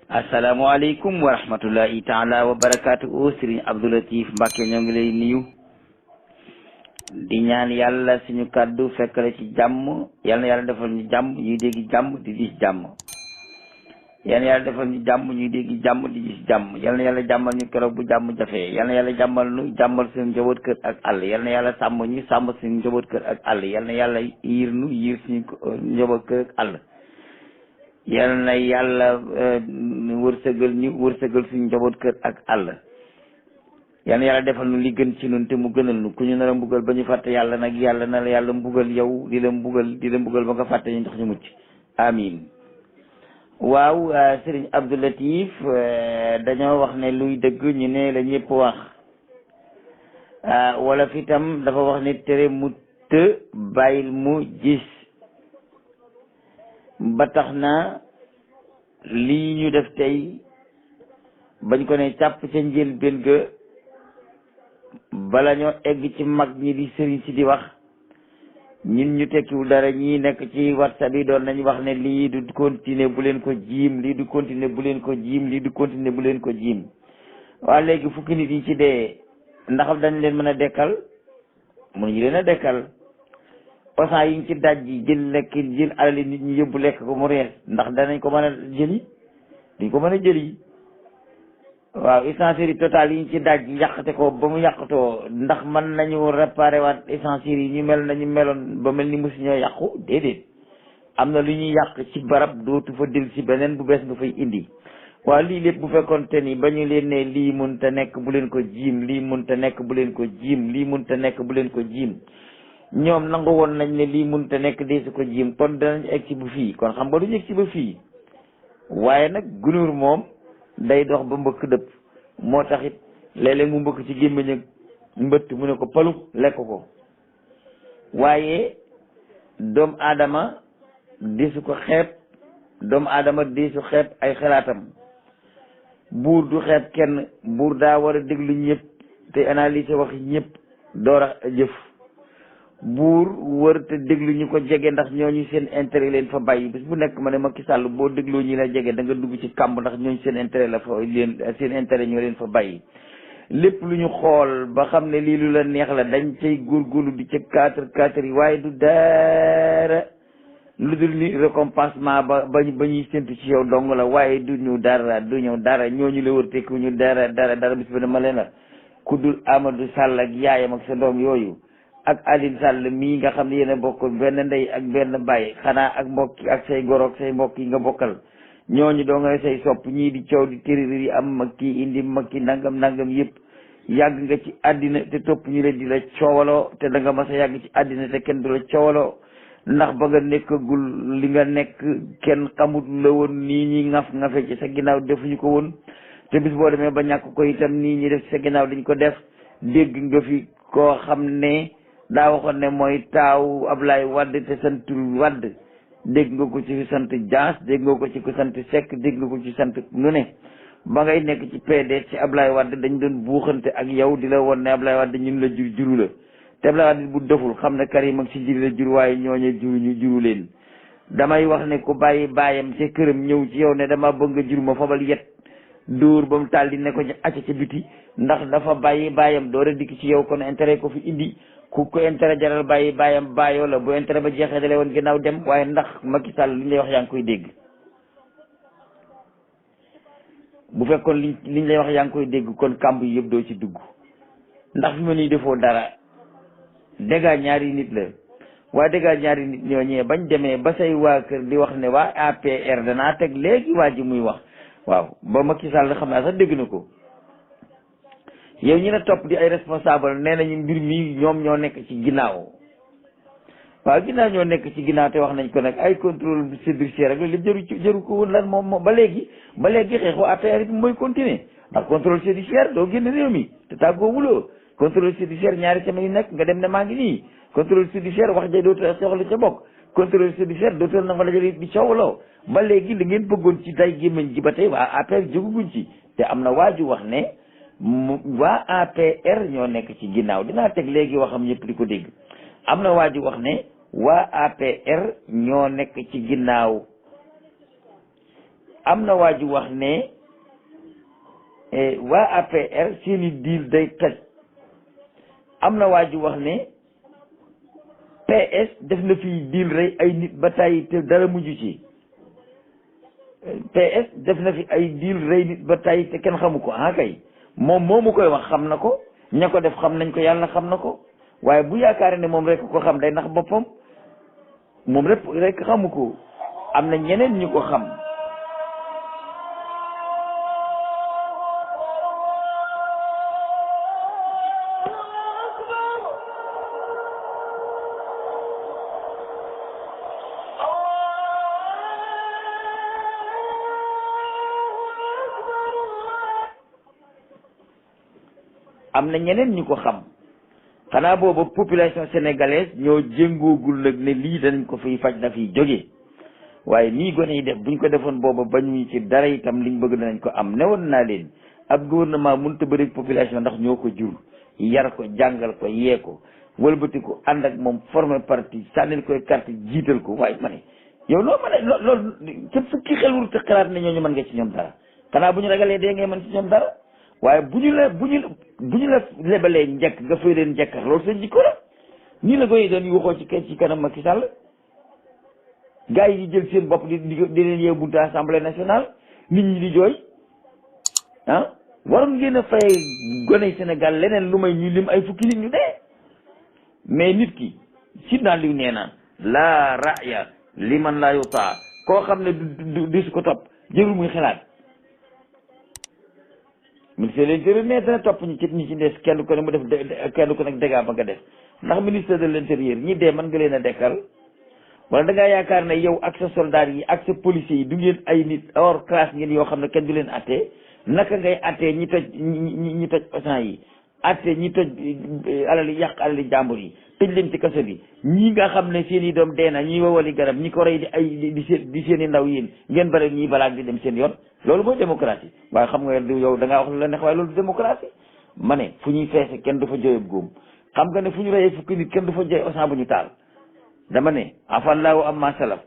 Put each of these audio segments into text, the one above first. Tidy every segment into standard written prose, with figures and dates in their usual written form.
asalaamaaleykum wa rahmatullahi taala wa barakaatu. Serigne Abdou Latif Mbacke ñoo ngi lay nuyu di ñaan yàlla suñu kàddu fekk la ci jàmm. yal na yàlla defal ñu jàmm ñuy dégg jàmm di gis jàmm. yal na yàlla defal ñu jàmm ñuy dégg jàmm di gis jàmm. yal na yàlla jàmmal ñu keroog bu jàmm jafee. yal na yàlla jàmmal ñu jàmmal suñu njaboot kër ak àll. yal na yàlla sàmm ñu sàmm suñu njaboot kër ak àll. yal na yàlla yiir nu yiir suñu njaboot kër ak àll. yal na yàlla wërsëgal suñu njaboot kër ak àll. yal na yàlla defal nu li gën ci nun te mu gënal nu ku ñu nar a mbugal ba ñu fàtte yàlla nag yàlla na la yàlla mbugal yow di la mbugal ba nga fàtte ñu ndax ñu mucc amin. waaw Serigne Abdou Latif dañoo wax ne luy dëgg ñu ne la ñëpp wax wala fi tam dafa wax ne tere mu të bàyyil mu gis. ba tax na lii ñu def tey bañ ko ne càpp ca njëlbéen ga bala ñoo egg ci mag ñi di sëriñ si di wax ñun ñu tekkiwul dara ñii nekk ci WhatsApp yi doon nañ wax ne lii du continuer bu leen ko jiim lii du continuer bu leen ko jiim lii du continuer bu leen ko jiim. waaw léegi fukki nit yi ci dee ndax dañ leen mën a dekkal mënuñu leen a dekkal. osan yi ñu ci daj ji jël alali nit ñi yóbbu lekk ko mu rees ndax danañ ko mën a jëli duñ ko mën a jëli. waaw essencerie total yi ñu ci daj ji yàqate ko ba mu yàqatoo ndax mën nañu réparé waat essencerie yi ñu mel nañu meloon ba mel ni mosu ñoo yàqu déedéet. am na lu ñuy yàq ci barab dootu fa del si beneen bu bees nga fay indi. waaw lii lépp bu fekkoon te ni ba ñu leen ne lii mun te nekk bu leen ko jiim lii mun te nekk bu leen ko jiim lii mun te nekk bu leen ko jiim ñoom nangu woon nañ ne lii mënut a nekk dee su ko jiim kon danañ egg ci bu fii kon xam nga duñu egg ci ba fii waaye nag gunóor moom day dox ba mbëkk dëpp moo tax it léeg-léeg mu mbëkk ci gémmiñ ak mbëtt mu ne ko palu lekk ko waaye doomu aadama deesu ko xeeb doomu aadama deesu xeeb ay xalaatam buur du xeeb kenn buur daa war a déglu ñëpp te analyser wax ñëpp door a jëf. buur wër te déglu ñu ko jege ndax ñooñu seen intérêt leen fa bàyyi bis bu nekk ma ne Macky Sall boo dégloo ñi la jege da nga dugg ci kàmb ndax ñooñu seen intérêt la fa leen seen intérêt ñoo leen fa bàyyi. lépp lu ñu xool ba xam ne lii lu la neex la dañ cay góorgóorlu di ca quatre yi waaye du dara lu dul ni récompensement ba ñuy séntu ci yow dong la waaye du ñëw dara ñooñu la wër te ku ñu dara bis bu ne ma leen la ku dul Amadou Sall ak yaayam ak sa doom yooyu. ak Aline Sall mii nga xam ne yéen a bokk benn ndey ak benn baay xanaa ak mbokk ak say goro ak say mbokk yi nga bokkal ñooñu doo nga say sopp ñii di coow di tërëri yi am mag kii indi mag ki nangam yëpp yàgg nga ci àddina te topp ñu leen di la coowaloo te da nga mas a yàgg ci àddina te kenn du la coowaloo ndax ba nga nekkagul li nga nekk kenn xamut la woon nii ñi ngafe ci sa ginnaaw defuñu ko woon te bis boo demee ba ñàkk ko itam nii ñi def ci sa ginnaaw dañ ko def dégg nga fi koo xam ne daa waxoon ne mooy taaw Ablaye Wade te santul Wade dégg nga ko ci sant Dias dégg nga ko ci ko sant Seck dégg nga ko ci sant nu ne ba ngay nekk ci PDS ci Ablaye Wade dañ doon buuxante ak yow di la woon ne Ablaye Wade ñun la juru la te Ablaye Wade bu deful xam ne Karim ak si jiri la jur waaye ñooñe juru leen damay wax ne ku bàyyi baayam ca këram ñëw ci yow ne dama bëgg nga jur ma fabal yet dóor ba mu taal di ne ko acca ca biti ndax dafa bàyyi baayam door a dikk ci yow kon intérêt ko fi indi ku ko intérêt jaral bàyyi baayam bàyyoo la bu intérêt ba jeexee dale woon ginnaaw dem waaye ndax Macky Sall li ñu lay wax yaa ngi koy dégg bu fekkoon liñ lay wax yaa ngi koy dégg kon kàmb yi yëpp doo ci dugg ndax fi ma nii defoo dara dégga ñaari nit la waaye dégga ñaari nit ñoo ñëwee bañ demee ba say waa kër di wax ne waa APR danaa teg léegi waa ji muy wax waaw ba Macky Sall xam naa sax dégg na ko yow ñi la topp di ay responsable nee nañu mbir mi ñoom ñoo nekk ci ginnaaw waaw ginnaaw ñoo nekk ci ginnaaw te wax nañ ko nag ay contrôle judiciaire rek loolu jëru ko woon lan moom ba léegi xeexu APR it mooy continuer ndax contrôle judiciaire doo génn réew mi te tàggoo wuloo contrôle judiciaire ñaari semaine yu nekk nga dem ne maa ngi nii contrôle judiciaire wax ja dootul soxla ca bokk contrôle judiciaire dootul na nga la jël di coowaloo ba léegi li ngeen bëggoon ci day gémmañ ji ba tey waa APR jóguguñ ci te am na waaju wax ne waa APR ñoo nekk ci ginnaaw dinaa teg léegi waxam ñëpp di ko dégg am na waa ji wax ne waa APR ñoo nekk ci ginnaaw am na waa ji wax ne waa APR seeni deal day toj am na waa ji wax ne PS def na fi deal rey ay nit ba tàyyi te dara mujj ci PS def na fi ay deal rey nit ba tàyyi te kenn xamu ko kay moom moomu koy wax xam na ko ña ko def xam nañ ko yàlla xam na ko waaye bu yaakaar ne moom rek ko xam day nax boppam moom rek xamu ko am na ñeneen ñu ko xam. am na ñeneen ñu ko xam xanaa booba population sénégalaise ñoo jéngoogul nag ne lii danañ ko fiy faj dafiy jóge waaye nii gone yi def buñ ko defoon booba bañuñ ci dara itam liñ bëgg danañ ko am newoon naa leen ab gouvernement mënut a bëri population ndax ñoo ko jur yar ko jàngal ko yee ko wëlbati ko ànd ak moom formé parti sànnil koy carte jiital ko waaye ma ne yow loo ma ne loolu ca fukki xel wur te xalaat ne ñooñu mën nga ci ñoom dara xanaa bu ñu ragalee dee ngay mën ci ñoom dara waaye bu ñu la lebalee njëkk nga fay leen njëkk loolu seen jikko la nii la koy doon waxoo ci kanam Macky Sall gars yi di jël seen bopp di leen yeewu buntu assemblée nationale nit ñi di jooy waroon ngeen a fay gone Sénégal leneen lu may ñu lim ay fukki nit ñu dee mais nit ki si naan liw nee na laa raya li man laa yutaa koo xam ne du su ko topp jërul muy xalaat ministre de l'intérieur ne dana topp ñi ci des kenn ko ne mu def kenn ko nag dégâts ba nga def ndax ministre de l'intérieur ñi dee mën nga leen a dekkal wala da ngaa yaakaar ne yow ak sa soldats yi ak sa policiers yi du ngeen ay nit hors classe ngeen yoo xam ne kenn du leen attee naka ngay attee ñi toj osan yi attee ñi toj yàq alali jàmbur yi tëj leen ci kaso bi ñi nga xam ne seen i doom dee na ñi wawali garab ñi ko rey di seen i ndaw yéen ngeen bare ñii balaag di dem seen yoon loolu mooy démocratie waaye xam nga yow da ngaa wax lu la neex waaye loolu démocratie ma ne fu ñuy feese kenn du fa jooyab góom xam nga ne fu ñu reyee fukki nit kenn du fa jooy osan bu ñu taal dama ne afallaahu amma salaf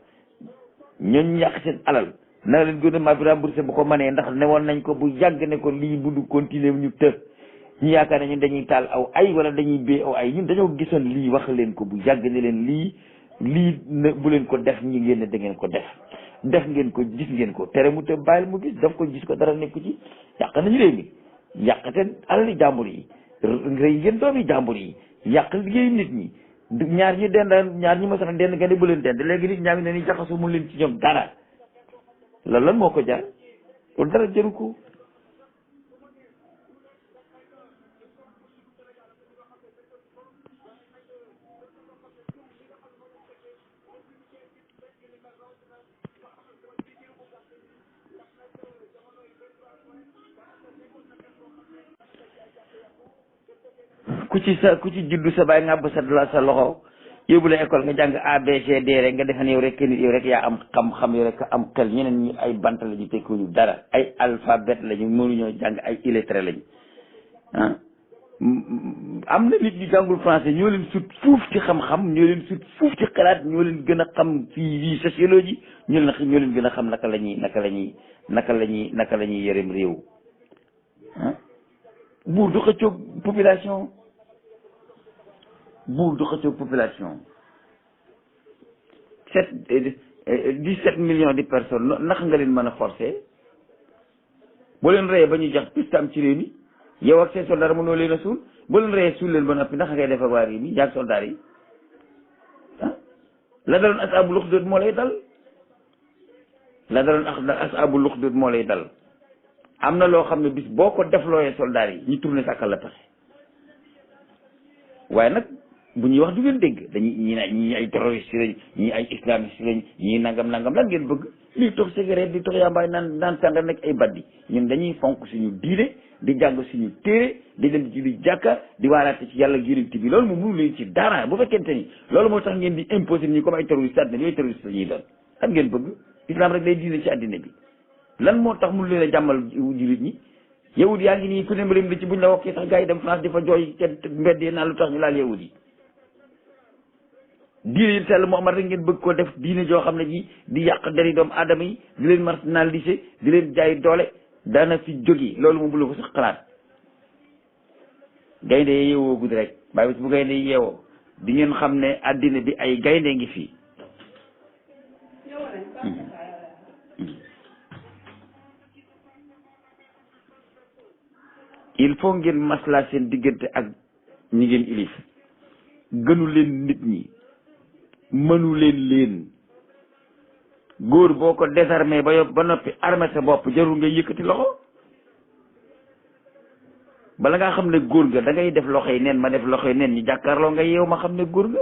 ñooñu yàq seen alal na leen gouvernement bi remboursé bu ko mënee ndax newoon nañ ko bu yàgg ne ko lii bu du continuer ñu të ñu yaakaar ne ñun dañuy taal aw ay wala dañuy bee aw ay ñun dañoo gisoon lii wax leen ko bu yàgg ne leen lii bu leen ko def ñi ngeen ne da ngeen ko def ngeen ko gis ngeen ko tere mu te bàyyil mu gis daf ko gis ko dara nekku ci yàq nañu réew mi yàqate alali jàmbur yi rëy ngeen doomi jàmbur yi yàq liggéey nit ñi ñaar ñi ma sax dend nga ne bu leen dend léegi nit ñaa ngi ne ni jaxasu mu leen ci ñoom dara loolu lan moo ko jar loolu dara jaru ko ku ci juddu sa baay ngàbb sa loxo yóbbu la école nga jàng ABCD rek nga defe ne yow rek nit yow rek yaa am xam-xam yow rek am xel ñeneen ñi ay bant lañu tekkuñu dara ay alphabet lañu mënuñoo jàng ay illettré lañu am na nit ñu jàngul français ñoo leen sut fuuf ci xam-xam ñoo leen sut fuuf ci xalaat ñoo leen gën a xam fii sociologie ñoo leen gën a xam naka la ñuy yërëm réew buur du xëccoog population 17 millions de personnes naka nga leen mën a forcer boo leen reyee ba ñu jox piste am ci réew mi yow ak seen soldat mënoo leen a suul boo leen reyee suul leen ba noppi naka ngay def ak waa réew mi jaag soldat yi la daloon asaabu luxdud moo lay dal am na loo xam ne bis boo ko deflooyee soldat yi ñu tourné sàkkal la pexe waaye nag bu ñuy wax du ngeen dégg ñii ay terroriste lañ ñii ay islamiste lañ ñii nangam lan ngeen bëgg lii tox cigarette di tox yambaay naan sànga nekk ay baddi ñun dañuy fonk suñu diine di jàng suñu téere di dem ci li jàkka di waaraate ci yàlla yonent bi loolu moom mënu leen ci dara bu fekkente ni loolu moo tax ngeen di imposer ni comme ay terroriste àddina yooyu terroriste la ñuy doon lan ngeen bëgg islam rek lay diine ci àddina bi lan moo tax mënu leen a jàmmal jullit ñi yahud yaa ngi nii ku ne mbalim li ci buñ la wokkee sax gars yi dem France di fa jooy te mbedd yi naan lu tax ñu laal yahud yi diine yu sell Muhammad rek ngeen bëgg ko def diine joo xam ne ji di yàq deri doomu aadama yi di leen marginaliser di leen jaay doole daana fi jógi loolu moom bu la ko sax xalaat gaynde yeewoo guddi rek bàyyi bis bu gaynde yeewoo di ngeen xam ne àddina bi ay gaynde ngi fii il faut ngeen maslaa seen diggante ak ñi ngeen ilif gënu leen nit ñi mënu leen góor boo ko désarmé ba noppi armé sa bopp jarul nga yëkkati loxo bala ngaa xam ne góor nga da ngay def loxo yi neen ma def loxo yi neen ñu jàkkaarloo nga yeew ma xam ne góor nga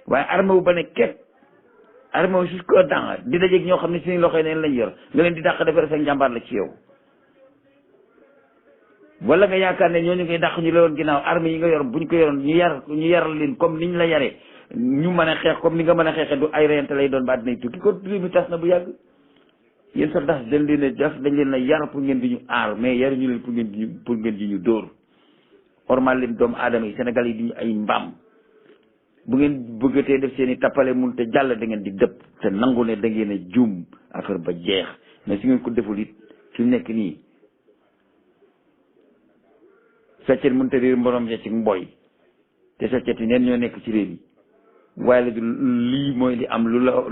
waaye armé wu ba ne képp armé wu jusqu'aux dents di dajeeg ñoo xam ne seen loxo yi neen lañ yor nga leen di dàq defar sa njàmbaar la ci yow wala nga yaakaar ne ñooñu ngay dàq ñu la woon ginnaaw armée yi nga yor buñ ko yoroon ñu yar leen comme niñ la yaree ñu mën a xeex comme ni nga mën a xeexee du ay reyante lay doon ba àddina tukki kon réew mi tas na bu yàgg yéen soldat dañ leen a def dañ leen a yar pour ngeen di ñu aar mais yaruñu leen pour ngeen di ñu dóor ormal leen doomu aadama yi Sénégal yi di ñu ay mbaam bu ngeen bëggatee def seen i tappale mun te jàll da ngeen di dëpp te nangu ne da ngeen a juum affaire ba jeex mais su ngeen ko deful it fi mu nekk nii feccet mënut a réer mborom ja ci mboy te feccet yi neen ñoo nekk ci réew yi waaye la lii mooy li am lu la